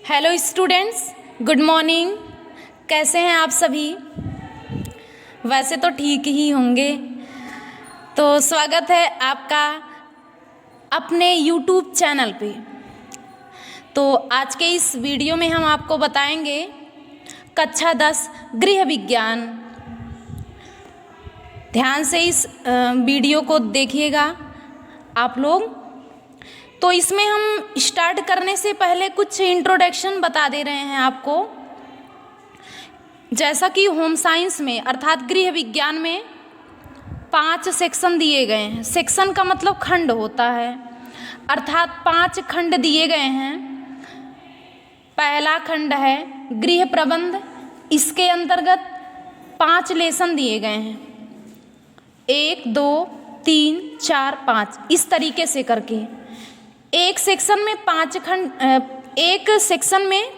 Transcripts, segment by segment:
Hello students, good morning. कैसे हैं आप सभी? वैसे तो ठीक ही होंगे। तो स्वागत है आपका अपने यूट्यूब चैनल पे। तो आज के इस वीडियो में हम आपको बताएंगे कक्षा 10 गृह विज्ञान। ध्यान से इस वीडियो को देखिएगा आप लोग। तो इसमें हम स्टार्ट करने से पहले कुछ इंट्रोडक्शन बता दे रहे हैं आपको। जैसा कि होम साइंस में अर्थात गृह विज्ञान में 5 सेक्शन दिए गए हैं। सेक्शन का मतलब खंड होता है, अर्थात 5 खंड दिए गए हैं। पहला खंड है गृह प्रबंध। इसके अंतर्गत 5 लेसन दिए गए हैं, 1 2 3 4 5 इस तरीके से करके। एक सेक्शन में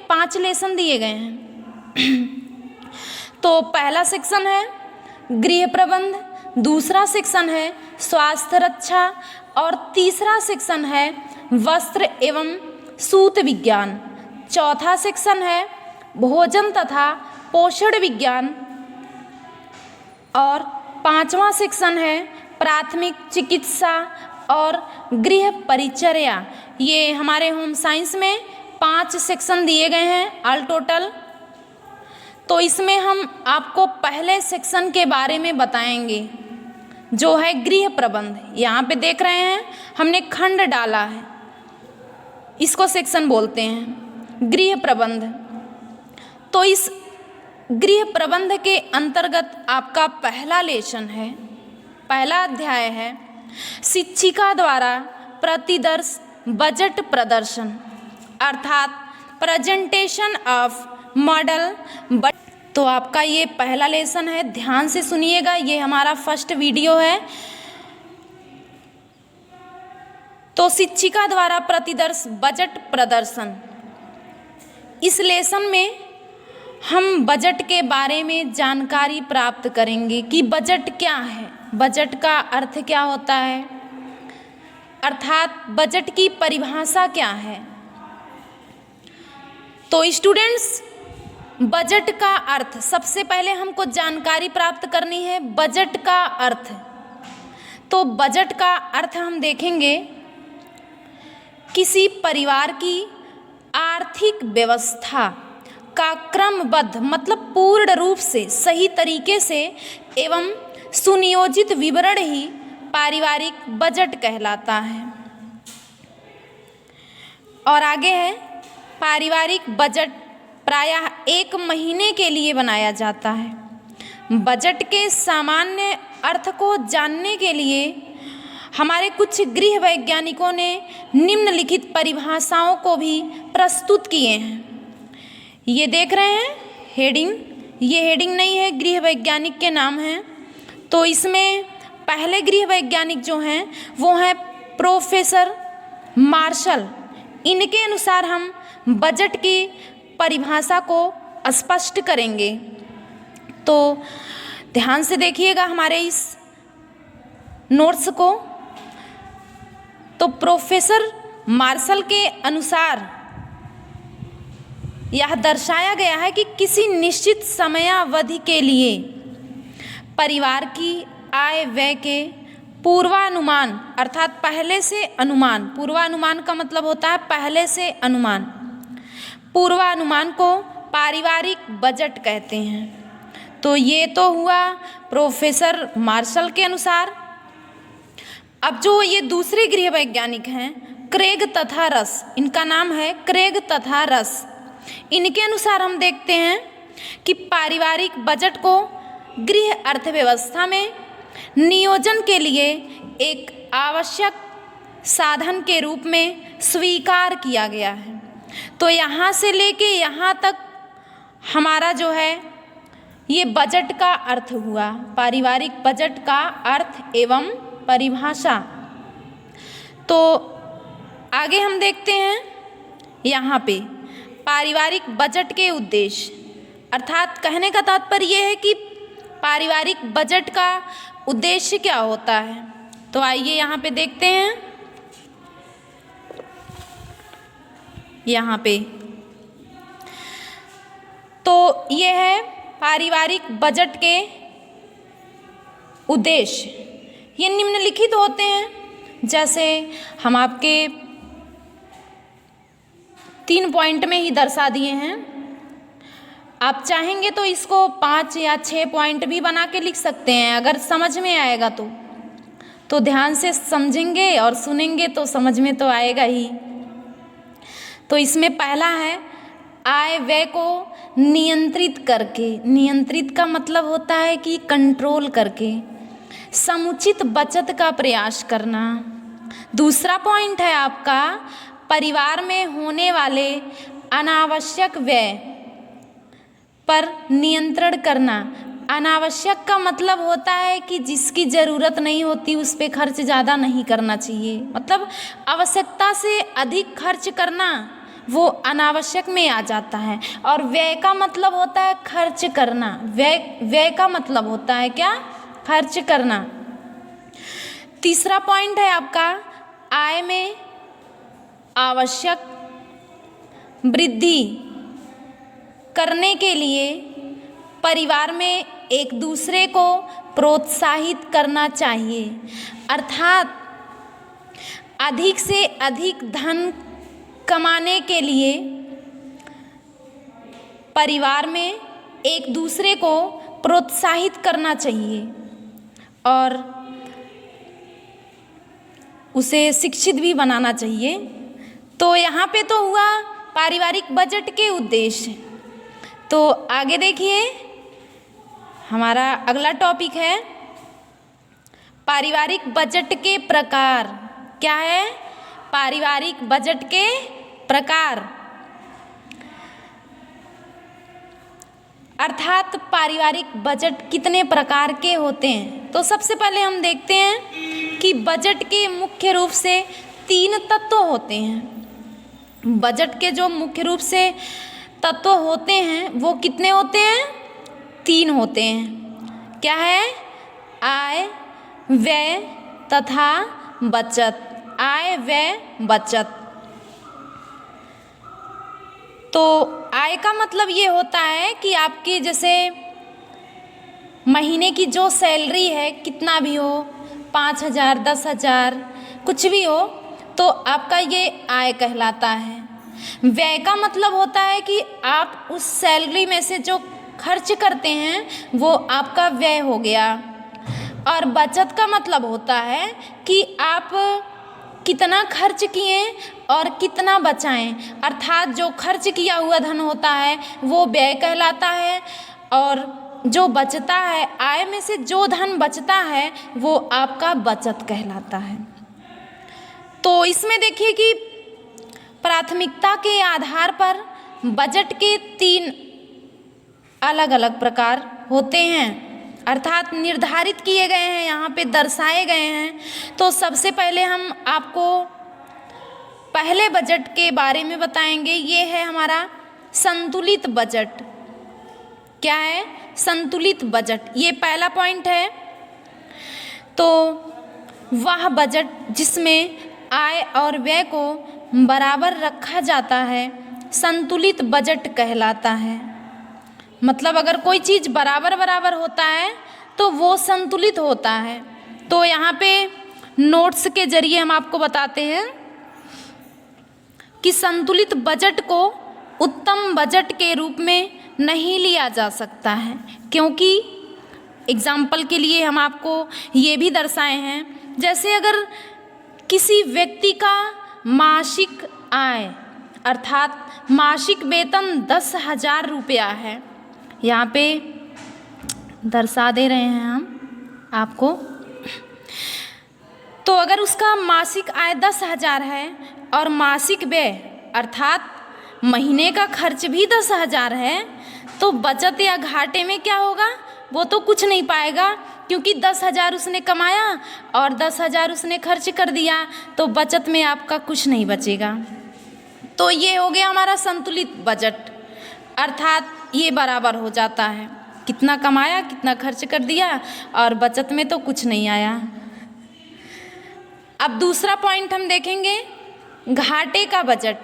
5 लेसन दिए गए हैं। तो पहला सेक्शन है गृह प्रबंध, दूसरा सेक्शन है स्वास्थ्य रक्षा और तीसरा सेक्शन है वस्त्र एवं सूत विज्ञान। चौथा सेक्शन है भोजन तथा पोषण विज्ञान और 5वां सेक्शन है प्राथमिक चिकित्सा और गृह परिचर्या। ये हमारे होम साइंस में 5 सेक्शन दिए गए हैं ऑल टोटल। तो इसमें हम आपको पहले सेक्शन के बारे में बताएंगे जो है गृह प्रबंध। यहाँ पे देख रहे हैं हमने खंड डाला है, इसको सेक्शन बोलते हैं गृह प्रबंध। तो इस गृह प्रबंध के अंतर्गत आपका पहला लेसन है, पहला अध्याय है शिक्षिका द्वारा प्रतिदर्श बजट प्रदर्शन अर्थात प्रेजेंटेशन ऑफ मॉडल बजट। तो आपका ये पहला लेसन है, ध्यान से सुनिएगा। ये हमारा फर्स्ट वीडियो है। तो शिक्षिका द्वारा प्रतिदर्श बजट प्रदर्शन, इस लेसन में हम बजट के बारे में जानकारी प्राप्त करेंगे कि बजट क्या है, बजट का अर्थ क्या होता है, अर्थात बजट की परिभाषा क्या है। तो स्टूडेंट्स, बजट का अर्थ सबसे पहले हमको जानकारी प्राप्त करनी है। बजट का अर्थ, तो बजट का अर्थ हम देखेंगे किसी परिवार की आर्थिक व्यवस्था का क्रमबद्ध मतलब पूर्ण रूप से सही तरीके से एवं सुनियोजित विवरण ही पारिवारिक बजट कहलाता है। और आगे है पारिवारिक बजट प्रायः 1 महीने के लिए बनाया जाता है। बजट के सामान्य अर्थ को जानने के लिए हमारे कुछ गृह वैज्ञानिकों ने निम्नलिखित परिभाषाओं को भी प्रस्तुत किए हैं। ये देख रहे हैं हेडिंग, ये हेडिंग नहीं है, गृह वैज्ञानिक के नाम हैं। तो इसमें पहले गृह वैज्ञानिक जो हैं वो हैं प्रोफेसर मार्शल। इनके अनुसार हम बजट की परिभाषा को स्पष्ट करेंगे। तो ध्यान से देखिएगा हमारे इस नोट्स को। तो प्रोफेसर मार्शल के अनुसार यह दर्शाया गया है कि किसी निश्चित समयावधि के लिए परिवार की आय व्यय के पूर्वानुमान अर्थात पहले से अनुमान, पूर्वानुमान का मतलब होता है पहले से अनुमान, पूर्वानुमान को पारिवारिक बजट कहते हैं। तो ये तो हुआ प्रोफेसर मार्शल के अनुसार। अब जो ये दूसरे गृह वैज्ञानिक हैं क्रेग तथा रस, इनका नाम है क्रेग तथा रस। इनके अनुसार हम देखते हैं कि पारिवारिक बजट को गृह अर्थव्यवस्था में नियोजन के लिए एक आवश्यक साधन के रूप में स्वीकार किया गया है। तो यहाँ से लेके यहाँ तक हमारा जो है ये बजट का अर्थ हुआ, पारिवारिक बजट का अर्थ एवं परिभाषा। तो आगे हम देखते हैं यहाँ पे पारिवारिक बजट के उद्देश्य, अर्थात कहने का तात्पर्य यह है कि पारिवारिक बजट का उद्देश्य क्या होता है। तो आइए यहाँ पे देखते हैं। यहाँ पे तो ये है पारिवारिक बजट के उद्देश्य। ये निम्नलिखित होते हैं, जैसे हम आपके 3 पॉइंट में ही दर्शा दिए हैं। आप चाहेंगे तो इसको 5 या 6 पॉइंट भी बना के लिख सकते हैं, अगर समझ में आएगा तो ध्यान से समझेंगे और सुनेंगे तो समझ में तो आएगा ही। तो इसमें पहला है आय व्यय को नियंत्रित करके। नियंत्रित का मतलब होता है कि कंट्रोल करके, समुचित बचत का प्रयास करना। दूसरा पॉइंट है आपका परिवार में होने वाले अनावश्यक व्यय पर नियंत्रण करना। अनावश्यक का मतलब होता है कि जिसकी ज़रूरत नहीं होती उस पर खर्च ज़्यादा नहीं करना चाहिए, मतलब आवश्यकता से अधिक खर्च करना वो अनावश्यक में आ जाता है। और व्यय का मतलब होता है खर्च करना। व्यय का मतलब होता है क्या? खर्च करना। तीसरा पॉइंट है आपका आय में आवश्यक वृद्धि करने के लिए परिवार में एक दूसरे को प्रोत्साहित करना चाहिए, अर्थात अधिक से अधिक धन कमाने के लिए परिवार में एक दूसरे को प्रोत्साहित करना चाहिए और उसे शिक्षित भी बनाना चाहिए। तो यहाँ पे तो हुआ पारिवारिक बजट के उद्देश्य। तो आगे देखिए, हमारा अगला टॉपिक है पारिवारिक बजट के प्रकार। क्या है? पारिवारिक बजट के प्रकार, अर्थात पारिवारिक बजट कितने प्रकार के होते हैं। तो सबसे पहले हम देखते हैं कि बजट के मुख्य रूप से 3 तत्व होते हैं। बजट के जो मुख्य रूप से तत्व होते हैं वो कितने होते हैं? 3 होते हैं। क्या है? आय, व्यय तथा बचत। आय, व्यय, बचत। तो आय का मतलब ये होता है कि आपकी जैसे महीने की जो सैलरी है, कितना भी हो, 5,000, 10,000, कुछ भी हो, तो आपका ये आय कहलाता है। व्यय का मतलब होता है कि आप उस सैलरी में से जो खर्च करते हैं वो आपका व्यय हो गया। और बचत का मतलब होता है कि आप कितना खर्च किए और कितना बचाएं, अर्थात जो खर्च किया हुआ धन होता है वो व्यय कहलाता है और जो बचता है, आय में से जो धन बचता है वो आपका बचत कहलाता है। तो इसमें देखिए कि प्राथमिकता के आधार पर बजट के 3 अलग अलग प्रकार होते हैं, अर्थात निर्धारित किए गए हैं, यहाँ पे दर्शाए गए हैं। तो सबसे पहले हम आपको पहले बजट के बारे में बताएंगे। ये है हमारा संतुलित बजट। क्या है? संतुलित बजट। ये पहला पॉइंट है। तो वह बजट जिसमें आय और व्यय को बराबर रखा जाता है संतुलित बजट कहलाता है। मतलब अगर कोई चीज़ बराबर बराबर होता है तो वो संतुलित होता है। तो यहाँ पे नोट्स के जरिए हम आपको बताते हैं कि संतुलित बजट को उत्तम बजट के रूप में नहीं लिया जा सकता है, क्योंकि एग्जाम्पल के लिए हम आपको ये भी दर्शाए हैं, जैसे अगर किसी व्यक्ति का मासिक आय अर्थात मासिक वेतन 10,000 रुपया है, यहाँ पे दर्शा दे रहे हैं हम आपको। तो अगर उसका मासिक आय 10,000 है और मासिक व्यय अर्थात महीने का खर्च भी 10,000 है, तो बचत या घाटे में क्या होगा? वो तो कुछ नहीं पाएगा, क्योंकि 10,000 उसने कमाया और 10,000 उसने खर्च कर दिया, तो बचत में आपका कुछ नहीं बचेगा। तो ये हो गया हमारा संतुलित बजट, अर्थात ये बराबर हो जाता है, कितना कमाया कितना खर्च कर दिया और बचत में तो कुछ नहीं आया। अब दूसरा पॉइंट हम देखेंगे घाटे का बजट।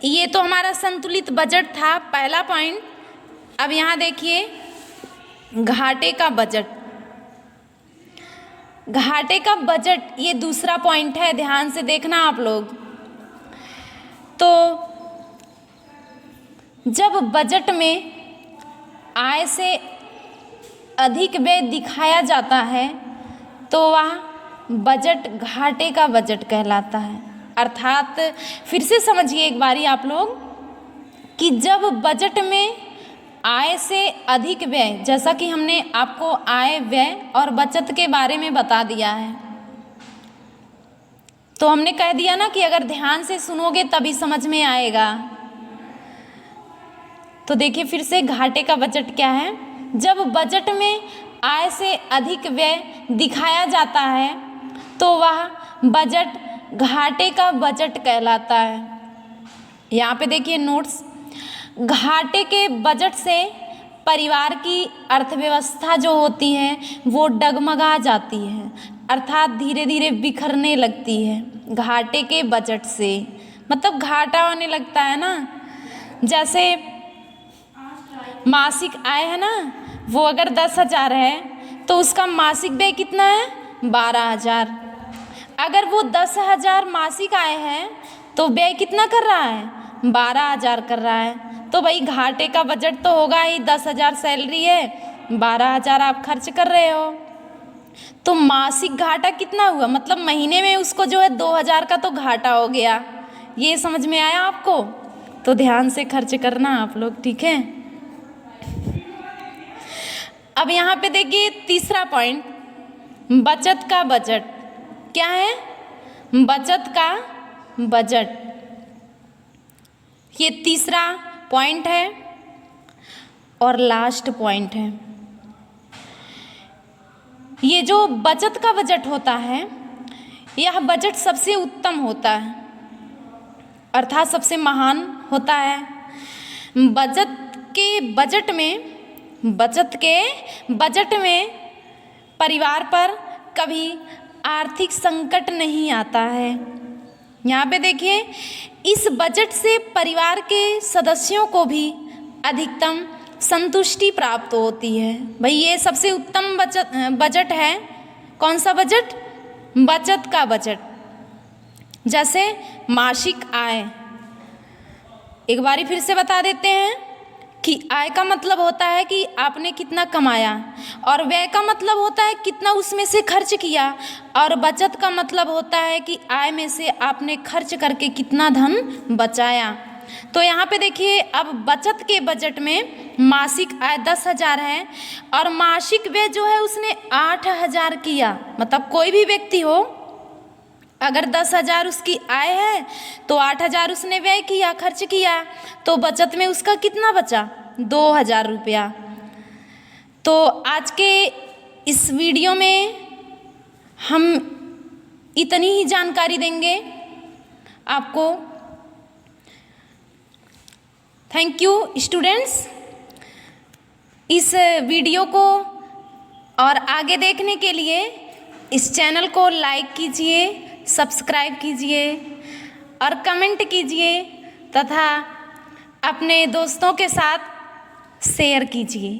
ये तो हमारा संतुलित बजट था, पहला पॉइंट। अब यहाँ देखिए घाटे का बजट। घाटे का बजट ये दूसरा पॉइंट है, ध्यान से देखना आप लोग। तो जब बजट में आय से अधिक व्यय दिखाया जाता है तो वह बजट घाटे का बजट कहलाता है। अर्थात फिर से समझिए एक बारी आप लोग कि जब बजट में आय से अधिक व्यय, जैसा कि हमने आपको आय व्यय और बचत के बारे में बता दिया है, तो हमने कह दिया ना कि अगर ध्यान से सुनोगे तभी समझ में आएगा। तो देखिए फिर से घाटे का बजट क्या है। जब बजट में आय से अधिक व्यय दिखाया जाता है तो वह बजट घाटे का बजट कहलाता है। यहाँ पे देखिए नोट्स, घाटे के बजट से परिवार की अर्थव्यवस्था जो होती है वो डगमगा जाती है, अर्थात धीरे धीरे बिखरने लगती है। घाटे के बजट से मतलब घाटा होने लगता है ना। जैसे मासिक आय है ना, वो अगर 10,000 है तो उसका मासिक व्यय कितना है 12,000। अगर वो 10,000 मासिक आय है तो व्यय कितना कर रहा है 12,000 कर रहा है। तो भाई घाटे का बजट तो होगा ही, 10,000 सैलरी है, 12,000 आप खर्च कर रहे हो, तो मासिक घाटा कितना हुआ, मतलब महीने में उसको जो है 2,000 का तो घाटा हो गया। ये समझ में आया आपको? तो ध्यान से खर्च करना आप लोग, ठीक है। अब यहाँ पे देखिए तीसरा पॉइंट, बचत का बजट। क्या है? बचत का बजट। ये तीसरा पॉइंट है और लास्ट पॉइंट है। ये जो बचत का बजट होता है, यह बजट सबसे उत्तम होता है, अर्थात सबसे महान होता है। बचत के बजट में परिवार पर कभी आर्थिक संकट नहीं आता है। यहाँ पे देखिए इस बजट से परिवार के सदस्यों को भी अधिकतम संतुष्टि प्राप्त होती है। भाई ये सबसे उत्तम बजट है। कौन सा बजट? बचत का बजट। जैसे मासिक आय, एक बारी फिर से बता देते हैं कि आय का मतलब होता है कि आपने कितना कमाया, और व्यय का मतलब होता है कितना उसमें से खर्च किया, और बचत का मतलब होता है कि आय में से आपने खर्च करके कितना धन बचाया। तो यहाँ पे देखिए अब बचत के बजट में मासिक आय 10,000 है और मासिक व्यय जो है उसने 8,000 किया। मतलब कोई भी व्यक्ति हो, अगर 10,000 उसकी आय है तो 8,000 उसने व्यय किया, खर्च किया, तो बचत में उसका कितना बचा 2,000 रुपया। तो आज के इस वीडियो में हम इतनी ही जानकारी देंगे आपको। Thank you students. इस वीडियो को और आगे देखने के लिए इस चैनल को लाइक कीजिए, सब्सक्राइब कीजिए और कमेंट कीजिए तथा अपने दोस्तों के साथ शेयर कीजिए।